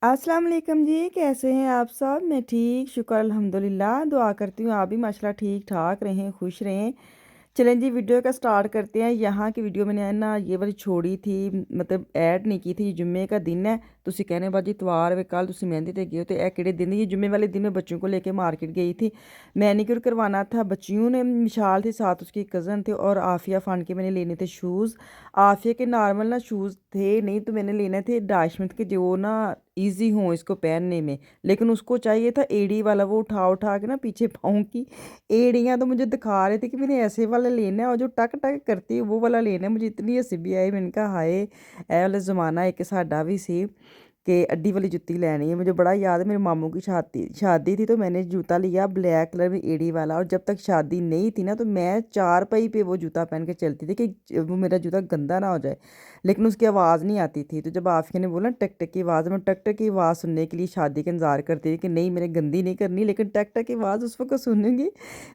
अस्सलाम वालेकुम जी, कैसे हैं आप सब? मैं ठीक, शुक्र अल्हम्दुलिल्लाह। दुआ करती हूँ आप भी माशाल्लाह ठीक-ठाक रहें, खुश रहें। चलें जी, वीडियो का स्टार्ट करते हैं। यहाँ की वीडियो मैंने ना ये वाली छोड़ी थी, मतलब ऐड नहीं की थी। जुम्मे का दिन है, ਤੁਸੀਂ कहने बाजी इतवार वे कल ਤੁਸੀਂ मेहंदी ते गए हो, तो ਇਹ ਕਿਹੜੇ दिन ये जुम्मे वाले दिन में बच्चों को लेके मार्केट गई थी। मैनीक्योर करवाना था बच्चियों ने, मिशाल थी साथ, उसकी कज़न थे और आफिया फ़ान के मैंने लेने थे शूज़। आफिया के नॉर्मल ना शूज़ थे नहीं, तो मैंने लेने थे डाशमिट के, जो ना ईजी हों इसको पहनने में। लेकिन उसको चाहिए था एड़ी वाला, वो उठा उठा के ना पीछे पाँव की एड़ियाँ तो मुझे दिखा रहे थे कि मैंने ऐसे वाला लेना है, और जो टक टक करती है वो वाला लेना है। मुझे इतनी हंसी भी आई, मैंने कहा हाय, ए वाला ज़माना एक साडा भी सी कि अड्डी वाली जुत्ती लेनी है। मुझे बड़ा याद है, मेरे मामू की शादी शादी थी, तो मैंने जूता लिया ब्लैक कलर में एड़ी वाला। और जब तक शादी नहीं थी ना, तो मैं चारपाई पे वो जूता पहन के चलती थी कि वो मेरा जूता गंदा ना हो जाए। लेकिन उसकी आवाज़ नहीं आती थी, तो जब आफिया ने बोला टक टक की आवाज़, मैं टक टक की आवाज़ सुनने के लिए शादी का इंतज़ार करती थी कि नहीं, मैंने गंदी नहीं करनी, लेकिन टक टक की आवाज़ उस वक्त सुनूंगी।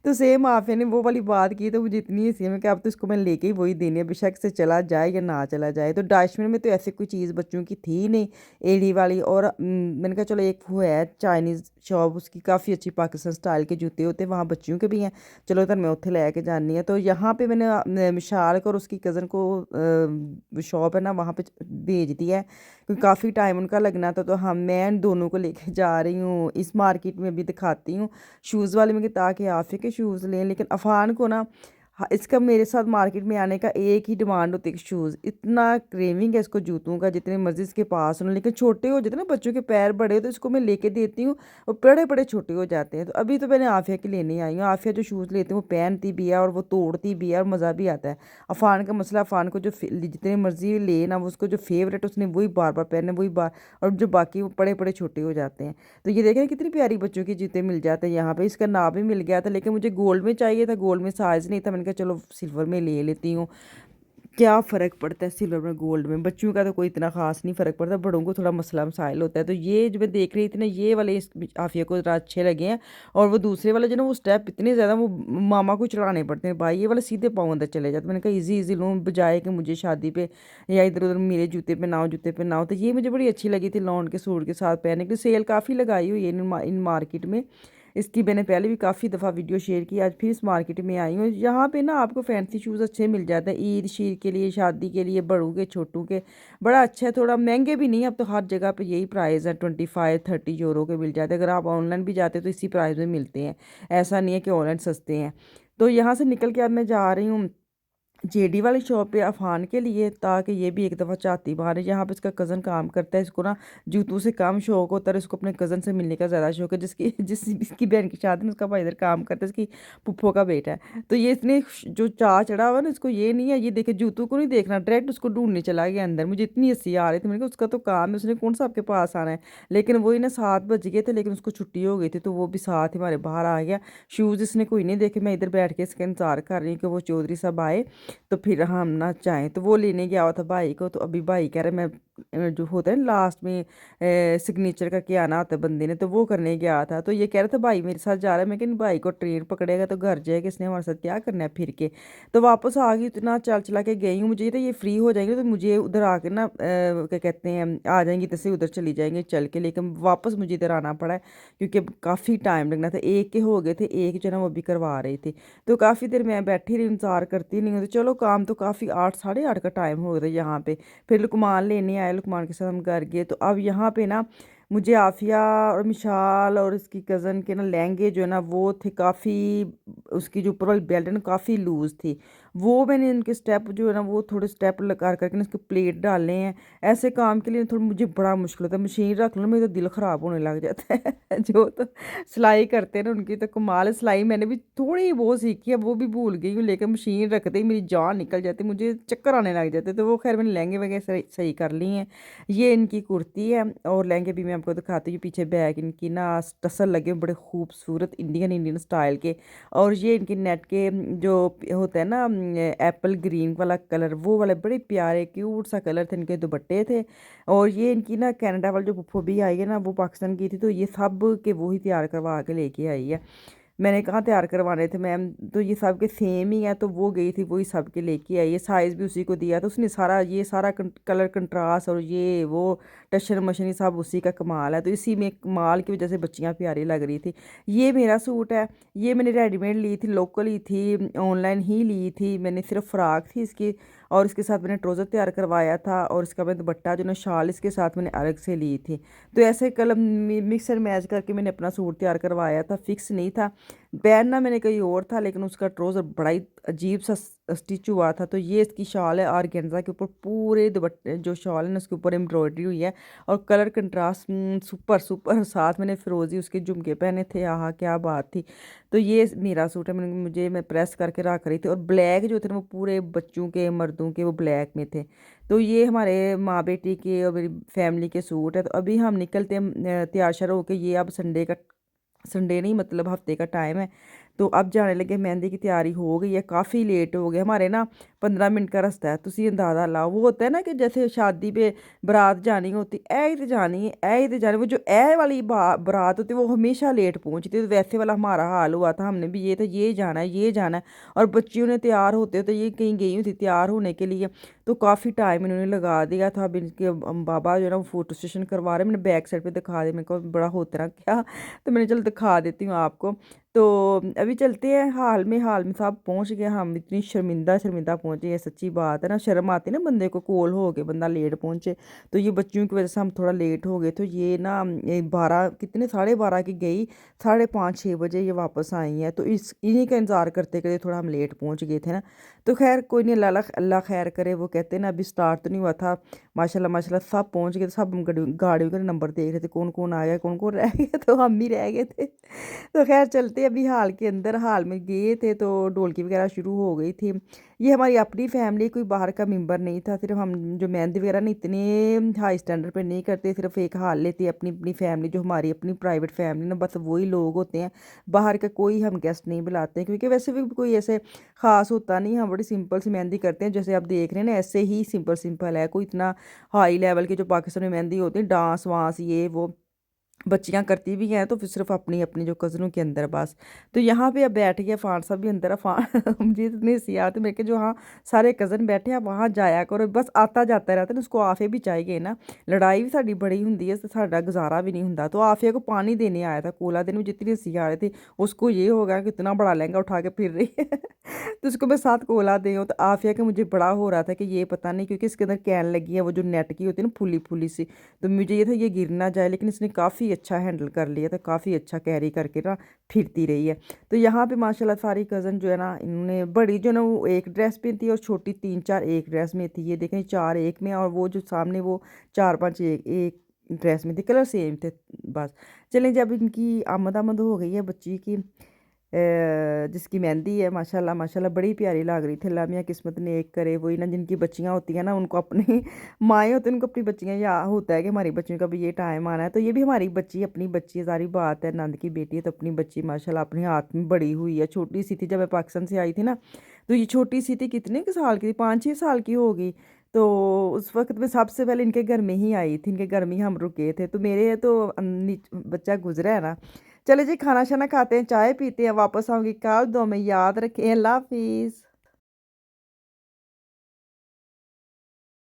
तो सेम आफिया ने वो वाली बात की, तो मुझे इतनी हंसी है, मैं कि अब तो इसको मैं लेके ही वही देनी है, बेशक से चला जाए या ना चला जाए। तो डाशमिन में तो ऐसी कोई चीज़ बच्चों की थी नहीं एड़ी वाली। और मैंने कहा चलो एक वो है चाइनीज़ शॉप, उसकी काफ़ी अच्छी पाकिस्तान स्टाइल के जूते होते हैं, वहाँ बच्चियों के भी हैं। चलो तो मैं उत्थे लैके जानी है। तो यहाँ पे मैंने मिशाल को और उसकी कज़न को शॉप है ना, वहाँ पे भेज दिया है, क्योंकि काफ़ी टाइम उनका लगना था। तो हम मैं इन दोनों को लेके जा रही हूँ इस मार्केट में, भी दिखाती हूँ शूज़ वाले में कि ताकि आफिया के शूज़ लें। लेकिन अफ़ान को ना, हाँ, इसका मेरे साथ मार्केट में आने का एक ही डिमांड होती है कि शूज़, इतना क्रेविंग है इसको जूतों का, जितने मर्जी इसके पास हों। लेकिन छोटे हो जाते हैं ना बच्चों के पैर, बड़े हो तो इसको मैं लेके देती हूँ, और बड़े बड़े छोटे हो जाते हैं। तो अभी तो मैंने आफिया के लेने आई हूँ। आफिया जो शूज़ लेती है वो पहनती भी है और वो तोड़ती भी है, और मज़ा भी आता है। अफ़ान का मसला, अफ़ान को जो जितने मर्जी ले ना, वो उसको जो फेवरेट उसने वही बार बार पहने, वही बार। और जो बाकी वो बड़े बड़े छोटे हो जाते हैं। तो ये देखें कितनी प्यारी बच्चों की जूते मिल जाते हैं यहाँ पे। इसका नाप भी मिल गया था, लेकिन मुझे गोल्ड में चाहिए था, गोल्ड में साइज़ नहीं था। मैंने कहा चलो सिल्वर में ले लेती हूँ। क्या फ़र्क पड़ता है सिल्वर में गोल्ड में, बच्चों का तो कोई इतना ख़ास नहीं फ़र्क पड़ता, बड़ों को थोड़ा मसला मसाइल होता है। तो ये जो मैं देख रही थी ना, ये वाले इस आफिया को ज़रा अच्छे लगे हैं। और वो दूसरे वाले जो ना, वो स्टेप इतने ज़्यादा वो मामा को चढ़ाने पड़ते हैं भाई, ये वाला सीधे पाँव अंदर चले जाते हैं। मैंने कहा ईजी ईजी लूँ, बजाय कि मुझे शादी पे या इधर उधर मेरे जूते पे ना हो, जूते पे ना हो। तो ये मुझे बड़ी अच्छी लगी थी, लॉन के सूट के साथ पहनने के लिए। सेल काफ़ी लगाई हुई है इन मार्केट में। इसकी मैंने पहले भी काफ़ी दफ़ा वीडियो शेयर की, आज फिर इस मार्केट में आई हूँ। यहाँ पे ना आपको फैंसी शूज़ अच्छे मिल जाते हैं, ईद शीर के लिए, शादी के लिए, बड़ों के छोटों के। बड़ा अच्छा है, थोड़ा महंगे भी नहीं, अब तो हर जगह पे यही प्राइस है, 25-30 यूरो के मिल जाते हैं। अगर आप ऑनलाइन भी जाते हैं तो इसी प्राइस में मिलते हैं, ऐसा नहीं है कि ऑनलाइन सस्ते हैं। तो यहाँ से निकल के अब मैं जा रही हूँ जेडी वाली शॉप पे अफ़ान के लिए, ताकि ये भी एक दफ़ा चाहती मारे। यहाँ पे इसका कज़न काम करता है, इसको ना जूतों से कम शौक होता है, इसको अपने कज़न से मिलने का ज़्यादा शौक है। जिसकी बहन की शादी में उसका भाई इधर काम करता है, इसकी पुप्पो का बेटा है। तो ये इसने जो चाह चढ़ा हुआ ना, इसको ये नहीं है, ये देखे जूतों को नहीं देखना, डायरेक्ट उसको ढूंढने चला गया अंदर। मुझे इतनी हंसी आ रही थी, मैंने कहा उसका तो काम है, उसने कौन सा आपके पास आना है। लेकिन वही ना 7 बज गए थे, लेकिन उसको छुट्टी हो गई थी, तो वो भी साथ ही हमारे बाहर आ गया। शूज़ इसने कोई नहीं देखे, मैं इधर बैठ के इसका इंतज़ार कर रही हूँ कि वो चौधरी साहब आए, तो फिर हम ना चाहें। तो वो लेने गया हुआ था भाई को। तो अभी भाई कह रहे मैं जो होता है ना लास्ट में सिग्नेचर करके आना होता है बंदे ने, तो वो करने गया था। तो ये कह रहा था भाई मेरे साथ जा रहा है। मैं कि भाई को ट्रेन पकड़ेगा तो घर जाएगा, इसने हमारे साथ क्या करना है फिर के। तो वापस आ गई, इतना चल चला के गई हूँ। मुझे ये था ये फ्री हो जाएंगे तो मुझे उधर आके ना क्या कहते हैं, आ जाएंगी, तैसे उधर चली जाएंगे चल के। लेकिन वापस मुझे इधर आना पड़ा है, क्योंकि अब काफ़ी टाइम लगना था। एक के हो गए थे, एक जो है ना वो भी करवा रही थी। तो काफ़ी देर मैं बैठी रही, इंतज़ार करती नहीं हूँ। तो चलो काम तो काफ़ी 8 साढ़े 8 का टाइम हो गया था यहाँ पे। फिर लुकमान लेने आए, लुकमान के साथ हम घर गए। तो अब यहाँ पे ना मुझे आफिया और मिशाल और इसकी कज़न के ना लहंगे जो है ना, वो थे काफ़ी, उसकी जो ऊपर वाली बेल्ट है ना काफ़ी लूज़ थी। वो मैंने इनके स्टेप जो है ना, वो थोड़े स्टेप लगा करके ना इसके प्लेट डाले हैं। ऐसे काम के लिए थोड़ा मुझे बड़ा मुश्किल होता है, मशीन रख लो मेरा तो दिल ख़राब होने लग जाता है। जो तो सिलाई करते हैं ना, उनकी तो कमाल है। सिलाई मैंने भी थोड़ी बहुत सीखी है, वो भी भूल गई हूँ, लेकिन मशीन रखते ही मेरी जान निकल जाती, मुझे चक्कर आने लग जाते। तो वो खैर मैंने लहंगे वगैरह सही सही कर ली हैं। ये इनकी कुर्ती है, और लहंगे भी मैं आपको दिखाती हूँ। पीछे बैग इनकी ना टसल लगे बड़े खूबसूरत इंडियन इंडियन स्टाइल के। और ये इनकी नेट के जो होता है ना एप्पल ग्रीन वाला कलर, वो वाले बड़े प्यारे क्यूट सा कलर थे, इनके दुपट्टे थे। और ये इनकी ना कनाडा वाली जो पुप्पो भी आई है ना, वो पाकिस्तान की थी, तो ये सब के वो ही तैयार करवा के लेके आई है। मैंने कहाँ तैयार करवाने थे मैम, तो ये सब के सेम ही है, तो वो गई थी वही सब के लेके आई है, साइज़ भी उसी को दिया, तो उसने सारा ये सारा कलर कंट्रास्ट और ये वो टशन मशनी सब उसी का कमाल है, तो इसी में कमाल की वजह से बच्चियाँ प्यारी लग रही थी। ये मेरा सूट है, ये मैंने रेडीमेड ली थी, लोकल ही थी, ऑनलाइन ही ली थी मैंने, सिर्फ फ़्राक थी इसकी, और इसके साथ मैंने ट्राउज़र तैयार करवाया था, और इसका मैं दुपट्टा जो ना शाल इसके साथ मैंने अलग से ली थी। तो ऐसे कलर मिक्स एंड मैच करके मैंने अपना सूट तैयार करवाया था, फिक्स नहीं था। पहनना मैंने कहीं और था, लेकिन उसका ट्राउज़र बड़ा ही अजीब सा स्टिच हुआ था। तो ये इसकी शाल है, ऑर्गेन्जा के ऊपर पूरे दुपट्टे जो शाल है ना उसके ऊपर एम्ब्रॉयडरी हुई है, और कलर कंट्रास्ट सुपर सुपर, साथ मैंने फिरोजी उसके झुमके पहने थे, आहा क्या बात थी। तो ये मेरा सूट है, मैं प्रेस करके रख रही थी, और ब्लैक जो थे ना वो पूरे बच्चों के मर्दों के वो ब्लैक में थे। तो ये हमारे माँ बेटी के और मेरी फैमिली के सूट है। तो अभी हम निकलते हैं तैयार श्यार होके, ये अब संडे नहीं मतलब हफ्ते का टाइम है, तो अब जाने लगे, मेहंदी की तैयारी हो गई है, काफ़ी लेट हो गया हमारे ना, 15 मिनट का रास्ता है, तुसी अंदाज़ा लाओ। वो होता है ना कि जैसे शादी पे बारात जानी होती ऐ ही तो जानी है, ऐ ही तो जानी, वो जो ऐ वाली बारात होती है वो हमेशा लेट पहुंचती है। तो वैसे वाला हमारा हाल हुआ था, हमने भी ये था ये जाना है ये जाना है, और बच्चियों ने तैयार होते तो ये कहीं गई हुई थी तैयार होने के लिए, तो काफ़ी टाइम इन्होंने लगा दिया था। अब इनके बाबा जो है ना वो फ़ोटो सेशन करवा रहे हैं, मैंने बैक साइड पे दिखा दिया, मेरे को बड़ा होता रहा क्या, तो मैंने चलो दिखा देती हूँ आपको। तो अभी चलते हैं, हाल में सब पहुँच गए, हम इतनी शर्मिंदा शर्मिंदा पहुँचे, ये सच्ची बात है ना, शर्म आती है ना बंदे को, कोल हो गए बंदा लेट पहुँचे। तो ये बच्चियों की वजह से हम थोड़ा लेट हो गए, तो ये ना ये 12 कितने 12:30 की गई, 5:30-6 बजे ये वापस आई हैं, तो इन्हीं का इंतज़ार करते करते थोड़ा हम लेट पहुँच गए थे ना। तो खैर कोई नहीं, अल्लाह अल्लाह खैर करे, वो कहते हैं ना अभी स्टार्ट तो नहीं हुआ था, माशाल्लाह माशाल्लाह सब पहुँच गए, तो सब हम गाड़ियों के नंबर देख रहे थे, कौन कौन आ गया कौन कौन रह गया, तो हम ही रह गए थे। तो खैर चलते अभी हाल के अंदर, हाल में गए थे तो ढोलकी वगैरह शुरू हो गई थी। ये हमारी अपनी फैमिली, कोई बाहर का मेंबर नहीं था, सिर्फ हम जो मेहंदी वगैरह नहीं इतने हाई स्टैंडर्ड पे नहीं करते, सिर्फ एक हाल लेते हैं अपनी अपनी फैमिली, जो हमारी अपनी प्राइवेट फैमिली ना, बस वही लोग होते हैं, बाहर का कोई हम गेस्ट नहीं बुलाते हैं, क्योंकि वैसे भी कोई ऐसे ख़ास होता नहीं, हम बड़ी सिंपल सी मेहंदी करते हैं, जैसे आप देख रहे हैं ना ऐसे ही सिंपल सिंपल है, कोई इतना हाई लेवल की जो पाकिस्तान में मेहंदी होती है डांस वांस ये वो बच्चियां करती भी हैं, तो फिर सिर्फ अपनी अपनी जो कज़नों के अंदर बस। तो यहाँ पे अब बैठ गया फान साहब भी अंदर है, फान मुझे इतनी सी आती मेरे के, जो हाँ सारे कज़न बैठे हैं वहाँ जाया करो, बस आता जाता रहता है ना, उसको आफे भी चाहिए ना, लड़ाई भी साड़ी बड़ी होंगी है, तो साड़ा गुजारा भी नहीं होंगे। तो आफिया को पानी देने आया था, कोला देने, जितनी सी आ रहे थे, उसको ये हो गया कि इतना बड़ा लहंगा उठा के फिर रही है तो उसको मैं साथ कोला दे हूँ, तो आफिया का मुझे बड़ा हो रहा था कि ये पता नहीं, क्योंकि इसके अंदर कैन लगी है वो जो नेट की होती है ना फुली फुली सी, तो मुझे ये था ये गिर ना जाए, लेकिन इसने काफ़ी अच्छा हैंडल कर लिया था, काफ़ी अच्छा कैरी करके ना फिरती रही है। तो यहाँ पे माशाल्लाह सारी कज़न जो है ना, इन्होंने बड़ी जो ना वो एक ड्रेस में थी, और छोटी 3-4 एक ड्रेस में थी, ये देखें 4 एक में, और वो जो सामने वो 4-5 एक एक ड्रेस में थी, कलर सेम थे बस। चलें, जब इनकी आमद आमद हो गई है बच्ची की, जिसकी मेहंदी है माशाल्लाह माशाल्लाह बड़ी प्यारी लग रही थी। अल्लाह मियां किस्मत नेक करे, वही ना जिनकी बच्चियां होती हैं ना, उनको अपनी माएँ होती हैं, उनको अपनी बच्चियां, या होता है कि हमारी बच्चियों का भी ये टाइम आना है। तो ये भी हमारी बच्ची, अपनी बच्ची है, सारी बात है, नंद की बेटी है, तो अपनी बच्ची माशाल्लाह अपने हाथ में बड़ी हुई है, छोटी सी थी जब मैं पाकिस्तान से आई थी ना, तो ये छोटी सी थी, कितने के साल की थी, 5-6 साल की होगी। तो उस वक्त मैं सबसे पहले इनके घर में ही आई थी, इनके घर में ही हम रुके थे, तो मेरे तो बच्चा गुजरा है ना। चले जी, खाना शाना खाते हैं, चाय पीते हैं, वापस आऊँगी कल, दो में याद रखें, अल्लाह हाफिज़।